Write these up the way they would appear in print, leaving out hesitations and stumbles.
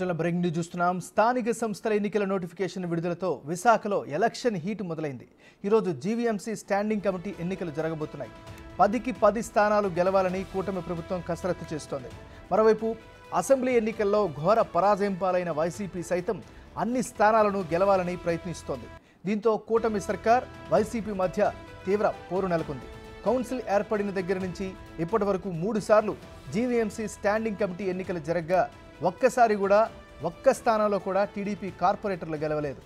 Breaking news చూస్తున్నాం. స్థానిక సంస్థల ఎన్నికల నోటిఫికేషన్ విడుదలతో విశాఖలో ఎలక్షన్ హీట్ మొదలైంది. ఈరోజు జీవీఎంసీ స్టాండింగ్ కమిటీ ఎన్నికలు జరగబోతున్నాయి. 10కి 10 స్థానాలు గెలవాలని కూటమి ప్రభుత్వం కసరత్తు చేస్తోంది. మరోవైపు అసెంబ్లీ ఎన్నికల్లో ఘోర పరాజయం పాలైన వైసీపీ సైతం అన్ని స్థానాలను గెలవాలని ప్రయత్నిస్తోంది. దీంతో కూటమి సర్కార్ వైసీపీ మధ్య తీవ్ర పోరు నెలకొంది. కౌన్సిల్ ఏర్పడిన దగ్గర నుంచి ఇప్పటి వరకు 3 సార్లు జీవీఎంసీ స్టాండింగ్ కమిటీ ఎన్నికలు జరగ్గా ఒక్కసారి కూడా ఒక్క స్థానంలో కూడా టీడీపీ కార్పొరేటర్లు గెలవలేదు.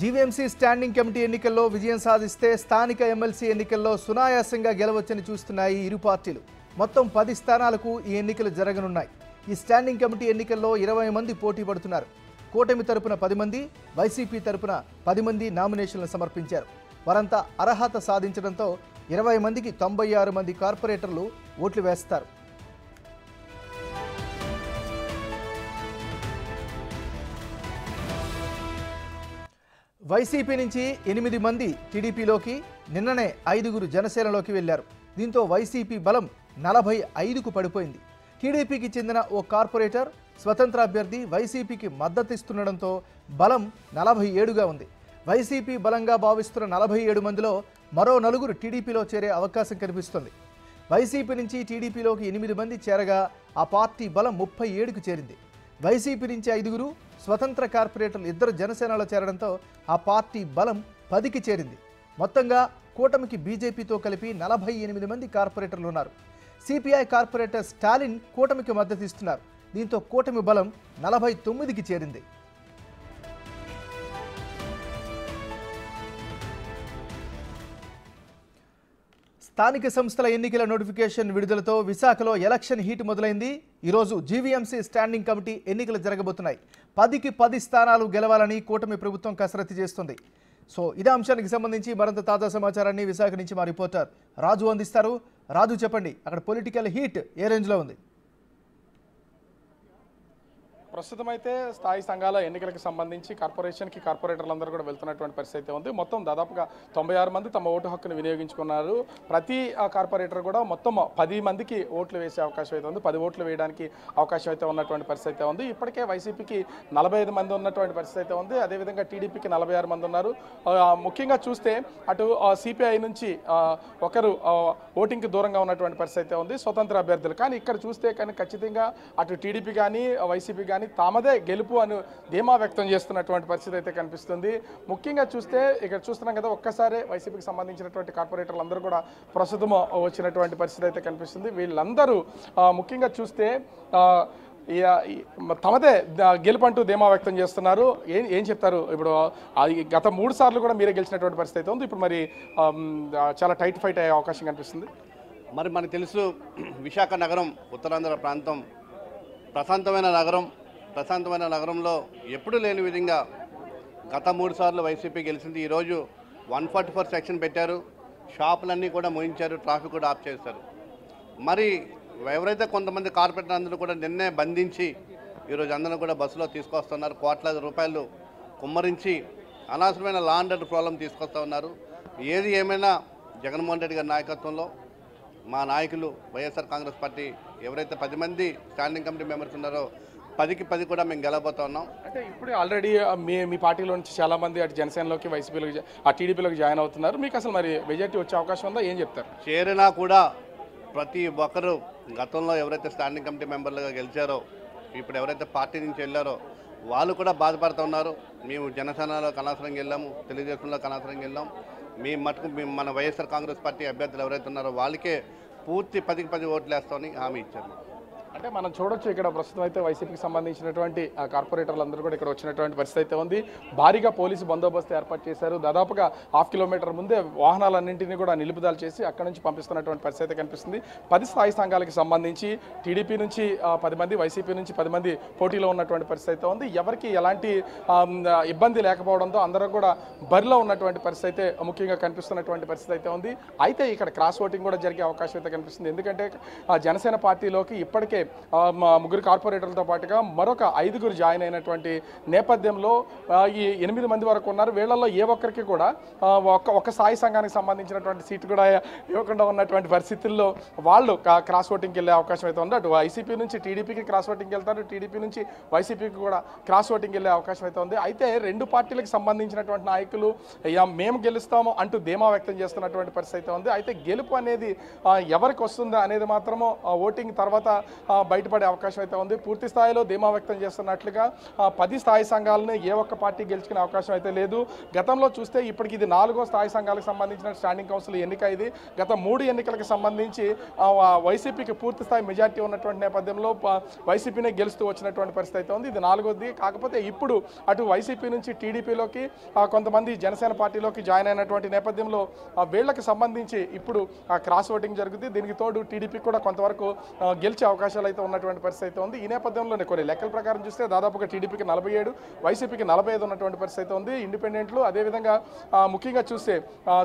జీవీఎంసీ స్టాండింగ్ కమిటీ ఎన్నికల్లో విజయం సాధిస్తే స్థానిక ఎమ్మెల్సీ ఎన్నికల్లో సునాయాసంగా గెలవచ్చని చూస్తున్నాయి ఇరు పార్టీలు. మొత్తం 10 స్థానాలకు ఈ ఎన్నికలు జరగనున్నాయి. ఈ స్టాండింగ్ కమిటీ ఎన్నికల్లో 20 మంది పోటీ పడుతున్నారు. కూటమి తరపున 10 మంది, వైసీపీ తరపున 10 మంది నామినేషన్లు సమర్పించారు. వారంతా అర్హత సాధించడంతో 20 మందికి 96 మంది కార్పొరేటర్లు ఓట్లు వేస్తారు. వైసీపీ నుంచి 8 మంది టీడీపీలోకి, నిన్ననే 5గురు జనసేనలోకి వెళ్లారు. దీంతో వైసీపీ బలం 45కు పడిపోయింది. టీడీపీకి చెందిన ఓ కార్పొరేటర్ స్వతంత్ర అభ్యర్థి వైసీపీకి మద్దతిస్తుండడంతో బలం 47గా ఉంది. వైసీపీ బలంగా భావిస్తున్న 47 మందిలో మరో 4 టీడీపీలో చేరే అవకాశం కనిపిస్తుంది. వైసీపీ నుంచి టీడీపీలోకి 8 మంది చేరగా ఆ పార్టీ బలం 37కు చేరింది. వైసీపీ నుంచి 5గురు, స్వతంత్ర కార్పొరేటర్లు 2 జనసేనలో చేరడంతో ఆ పార్టీ బలం 10కి చేరింది. మొత్తంగా కూటమికి బీజేపీతో కలిపి 48 మంది కార్పొరేటర్లు ఉన్నారు. సిపిఐ కార్పొరేటర్ స్టాలిన్ కూటమికి మద్దతిస్తున్నారు. దీంతో కూటమి బలం 49కి చేరింది. స్థానిక సంస్థల ఎన్నికల నోటిఫికేషన్ విడుదలతో విశాఖలో ఎలక్షన్ హీట్ మొదలైంది. ఈరోజు జీవీఎంసీ స్టాండింగ్ కమిటీ ఎన్నికలు జరగబోతున్నాయి. 10కి 10 స్థానాలు గెలవాలని కూటమి ప్రభుత్వం కసరత్తు చేస్తుంది. సో ఇదే అంశానికి సంబంధించి మరింత తాజా సమాచారాన్ని విశాఖ నుంచి మా రిపోర్టర్ రాజు అందిస్తారు. రాజు, చెప్పండి, అక్కడ పొలిటికల్ హీట్ ఏ రేంజ్లో ఉంది? ప్రస్తుతం అయితే స్థాయి సంఘాల ఎన్నికలకు సంబంధించి కార్పొరేటర్లందరూ కూడా వెళ్తున్నటువంటి పరిస్థితి ఉంది. మొత్తం దాదాపుగా 96 మంది తమ ఓటు హక్కును వినియోగించుకున్నారు. ప్రతి కార్పొరేటర్ కూడా మొత్తం 10 మందికి ఓట్లు వేసే అవకాశం అయితే ఉంది. 10 ఓట్లు వేయడానికి అవకాశం అయితే ఉన్నటువంటి పరిస్థితి ఉంది. ఇప్పటికే వైసీపీకి 45 మంది ఉన్నటువంటి పరిస్థితి అయితే ఉంది. అదేవిధంగా టీడీపీకి 46 మంది ఉన్నారు. ముఖ్యంగా చూస్తే అటు సిపిఐ నుంచి ఒకరు ఓటింగ్కి దూరంగా ఉన్నటువంటి పరిస్థితి అయితే ఉంది, స్వతంత్ర అభ్యర్థులు. కానీ ఇక్కడ చూస్తే కానీ ఖచ్చితంగా అటు టీడీపీ కానీ వైసీపీ కానీ తామదే గెలుపు అని ధీమా వ్యక్తం చేస్తున్నటువంటి పరిస్థితి అయితే కనిపిస్తుంది. ముఖ్యంగా చూస్తే ఇక్కడ చూస్తున్నాం కదా, ఒక్కసారి వైసీపీకి సంబంధించినటువంటి కార్పొరేటర్లు అందరూ కూడా ప్రస్తుతం వచ్చినటువంటి పరిస్థితి అయితే కనిపిస్తుంది. వీళ్ళందరూ ముఖ్యంగా చూస్తే తమదే గెలుపంటూ ధీమా వ్యక్తం చేస్తున్నారు. ఏం చెప్తారు? ఇప్పుడు గత 3 సార్లు కూడా మీరే గెలిచినటువంటి పరిస్థితి అయితే ఉంది. ఇప్పుడు మరి చాలా టైట్ ఫైట్ అయ్యే అవకాశం కనిపిస్తుంది. మరి మనకు తెలుసు, విశాఖ నగరం ఉత్తరాంధ్ర ప్రాంతం ప్రశాంతమైన నగరంలో ఎప్పుడు లేని విధంగా గత 3 సార్లు వైసీపీ గెలిచింది. ఈరోజు 144 సెక్షన్ పెట్టారు, షాపులన్నీ కూడా మోయించారు, ట్రాఫిక్ కూడా ఆఫ్ చేశారు. మరి ఎవరైతే కొంతమంది కార్పొరేటర్ అందరూ కూడా నిన్నే బంధించి ఈరోజు అందరూ కూడా బస్సులో తీసుకొస్తున్నారు. కోట్లాది రూపాయలు కుమ్మరించి అనవసరమైన లా అండ్ ఆర్డర్ ప్రాబ్లం తీసుకొస్తూ ఉన్నారు. ఏది ఏమైనా జగన్మోహన్ రెడ్డి గారి నాయకత్వంలో మా నాయకులు వైఎస్ఆర్ కాంగ్రెస్ పార్టీ ఎవరైతే 10 మంది స్టాండింగ్ కమిటీ మెంబర్స్ ఉన్నారో 10కి 10 కూడా మేము గెలవబోతా ఉన్నాం. అంటే ఇప్పుడు ఆల్రెడీ మీ పార్టీలో నుంచి చాలామంది అటు జనసేనలోకి వైసీపీలోకి ఆ టీడీపీలోకి జాయిన్ అవుతున్నారు. మీకు అసలు మరి మెజార్టీ వచ్చే అవకాశం ఉందా? ఏం చెప్తారు? చేరినా కూడా ప్రతి ఒక్కరు గతంలో ఎవరైతే స్టాండింగ్ కమిటీ మెంబర్లుగా గెలిచారో, ఇప్పుడు ఎవరైతే పార్టీ నుంచి వెళ్ళారో వాళ్ళు కూడా బాధపడుతూ ఉన్నారు. మేము జనసేనలో అనవసరంగా వెళ్ళాము, తెలుగుదేశంలో అనవసరంగా వెళ్ళాం, మేము మటుకు మన వైఎస్ఆర్ కాంగ్రెస్ పార్టీ అభ్యర్థులు ఎవరైతే ఉన్నారో వాళ్ళకే పూర్తి 10కి 10 ఓట్లు వేస్తామని హామీ ఇచ్చారు. అంటే మనం చూడొచ్చు, ఇక్కడ ప్రస్తుతం అయితే వైసీపీకి సంబంధించినటువంటి కార్పొరేటర్లు అందరూ కూడా ఇక్కడ వచ్చినటువంటి పరిస్థితి అయితే ఉంది. భారీగా పోలీసు బందోబస్తు ఏర్పాటు చేశారు. దాదాపుగా 1/2 కిలోమీటర్ ముందే వాహనాలన్నింటినీ కూడా నిలుపుదల చేసి అక్కడ నుంచి పంపిస్తున్నటువంటి పరిస్థితి కనిపిస్తుంది. 10 స్థాయి సంఘాలకు సంబంధించి టీడీపీ నుంచి 10 మంది, వైసీపీ నుంచి 10 మంది పోటీలో ఉన్నటువంటి పరిస్థితి అయితే ఉంది. ఎవరికి ఎలాంటి ఇబ్బంది లేకపోవడంతో అందరూ కూడా బరిలో ఉన్నటువంటి పరిస్థితి అయితే ముఖ్యంగా కనిపిస్తున్నటువంటి పరిస్థితి అయితే ఉంది. అయితే ఇక్కడ క్రాస్ ఓటింగ్ కూడా జరిగే అవకాశం అయితే కనిపిస్తుంది. ఎందుకంటే జనసేన పార్టీలోకి ఇప్పటికే ముగ్గురు కార్పొరేటర్లతో పాటుగా మరొక 5గురు జాయిన్ అయినటువంటి నేపథ్యంలో ఈ 8 మంది వరకు ఉన్నారు. వీళ్ళల్లో ఏ ఒక్కరికి కూడా ఒక స్థాయి సంఘానికి సంబంధించినటువంటి సీటు కూడా ఇవ్వకుండా ఉన్నటువంటి పరిస్థితుల్లో వాళ్ళు క్రాస్ ఓటింగ్కి వెళ్ళే అవకాశం అయితే ఉంది. అటు వైసీపీ నుంచి టీడీపీకి క్రాస్ ఓటింగ్కి వెళ్తారు, టీడీపీ నుంచి వైసీపీకి కూడా క్రాస్ ఓటింగ్కి వెళ్ళే అవకాశం అయితే ఉంది. అయితే 2 పార్టీలకు సంబంధించినటువంటి నాయకులు మేము గెలుస్తాము అంటూ ధీమా వ్యక్తం చేస్తున్నటువంటి పరిస్థితి అయితే ఉంది. అయితే గెలుపు అనేది ఎవరికి వస్తుందా అనేది మాత్రము ఓటింగ్ తర్వాత బయటపడే అవకాశం అయితే ఉంది. పూర్తి స్థాయిలో ధీమా వ్యక్తం చేస్తున్నట్లుగా 10 స్థాయి సంఘాలను ఏ ఒక్క పార్టీ గెలుచుకునే అవకాశం అయితే లేదు. గతంలో చూస్తే ఇప్పటికి ఇది 4వ స్థాయి సంఘాలకు సంబంధించిన స్టాండింగ్ కౌన్సిల్ ఎన్నిక. ఇది గత 3 ఎన్నికలకు సంబంధించి వైసీపీకి పూర్తి స్థాయి మెజార్టీ ఉన్నటువంటి నేపథ్యంలో వైసీపీనే గెలుస్తూ వచ్చినటువంటి పరిస్థితి అయితే ఉంది. ఇది 4వది. కాకపోతే ఇప్పుడు అటు వైసీపీ నుంచి టీడీపీలోకి కొంతమంది జనసేన పార్టీలోకి జాయిన్ అయినటువంటి నేపథ్యంలో వీళ్ళకి సంబంధించి ఇప్పుడు క్రాస్ ఓటింగ్ జరుగుతుంది. దీనికి తోడు టీడీపీ కూడా కొంతవరకు గెలిచే అవకాశాలు అయితే ఉన్నటువంటి పరిస్థితి అయితే ఉంది. ఈ నేపథ్యంలోనే కొన్ని లెక్కల ప్రకారం చూస్తే దాదాపుగా టీడీపీకి 47, వైసీపీకి 45 ఉన్నటువంటి పరిస్థితి అయితే ఉంది. ఇండిపెండెంట్లు అదేవిధంగా ముఖ్యంగా చూస్తే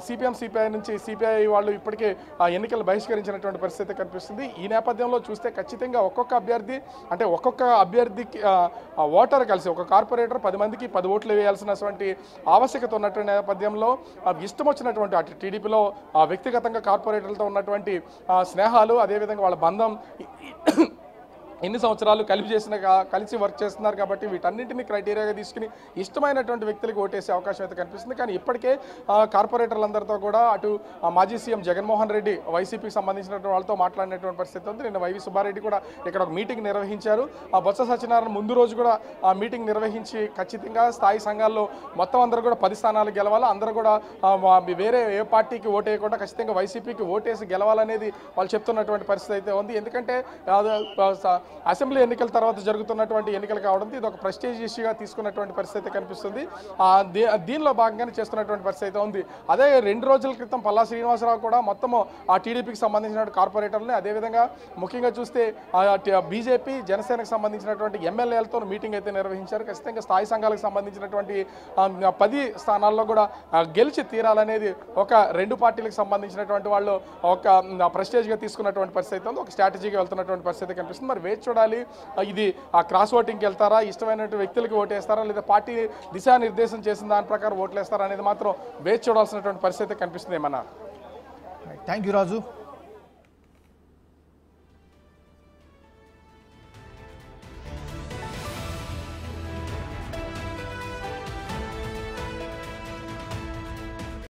సిపిఎం సిపిఐ నుంచి సిపిఐ వాళ్ళు ఇప్పటికే ఎన్నికలు బహిష్కరించినటువంటి పరిస్థితి కనిపిస్తుంది. ఈ నేపథ్యంలో చూస్తే ఖచ్చితంగా ఒక్కొక్క అభ్యర్థికి ఓటర్ కలిసి ఒక కార్పొరేటర్ 10 మందికి 10 ఓట్లు వేయాల్సినటువంటి ఆవశ్యకత ఉన్నటువంటి నేపథ్యంలో ఇష్టం వచ్చినటువంటి అటు టీడీపీలో వ్యక్తిగతంగా కార్పొరేటర్లతో ఉన్నటువంటి స్నేహాలు అదేవిధంగా వాళ్ళ బంధం ఎన్ని సంవత్సరాలు కలిసి వర్క్ చేస్తున్నారు కాబట్టి వీటన్నింటినీ క్రైటీరియాగా తీసుకుని ఇష్టమైనటువంటి వ్యక్తులకు ఓటేసే అవకాశం అయితే కనిపిస్తుంది. కానీ ఇప్పటికే కార్పొరేటర్లందరితో కూడా అటు మాజీ సీఎం జగన్మోహన్ రెడ్డి వైసీపీకి సంబంధించినటువంటి వాళ్ళతో మాట్లాడినటువంటి పరిస్థితి ఉంది. నిన్న వైవి సుబ్బారెడ్డి కూడా ఇక్కడ ఒక మీటింగ్ నిర్వహించారు. బొత్స సత్యనారాయణ ముందు రోజు కూడా మీటింగ్ నిర్వహించి ఖచ్చితంగా స్థాయి సంఘాల్లో మొత్తం అందరూ కూడా 10 స్థానాలు గెలవాలి, అందరూ కూడా వేరే ఏ పార్టీకి ఓటేయకుండా ఖచ్చితంగా వైసీపీకి ఓటేసి గెలవాలనేది వాళ్ళు చెప్తున్నటువంటి పరిస్థితి అయితే ఉంది. ఎందుకంటే అసెంబ్లీ ఎన్నికల తర్వాత జరుగుతున్నటువంటి ఎన్నికలు కావడంతో ఇది ఒక ప్రెస్టేజ్ ఇష్యూగా తీసుకున్నటువంటి పరిస్థితి కనిపిస్తుంది. దీనిలో భాగంగానే చేస్తున్నటువంటి పరిస్థితి ఉంది. అదే 2 రోజుల క్రితం పల్లా శ్రీనివాసరావు కూడా మొత్తము ఆ టీడీపీకి సంబంధించిన కార్పొరేటర్ని అదేవిధంగా ముఖ్యంగా చూస్తే బీజేపీ జనసేనకు సంబంధించినటువంటి ఎమ్మెల్యేలతో మీటింగ్ అయితే నిర్వహించారు. ఖచ్చితంగా స్థాయి సంఘాలకు సంబంధించినటువంటి 10 స్థానాల్లో కూడా గెలిచి తీరాలనేది ఒక 2 పార్టీలకు సంబంధించినటువంటి వాళ్ళు ఒక ప్రెస్టేజ్గా తీసుకున్నటువంటి పరిస్థితి ఉంది, ఒక స్ట్రాటజీగా వెళ్తున్నటువంటి పరిస్థితి కనిపిస్తుంది. మరి వేచి చూడాలి, ఇది క్రాస్ ఓటింగ్కి వెళ్తారా, ఇష్టమైనటువంటి వ్యక్తులకి ఓటేస్తారా, లేదా పార్టీ దిశానిర్దేశం చేసిన దాని ప్రకారం ఓట్లేస్తారా అనేది మాత్రం వేచి చూడాల్సినటువంటి పరిస్థితి కనిపిస్తుంది. ఏమన్నా థ్యాంక్ యూ రాజు.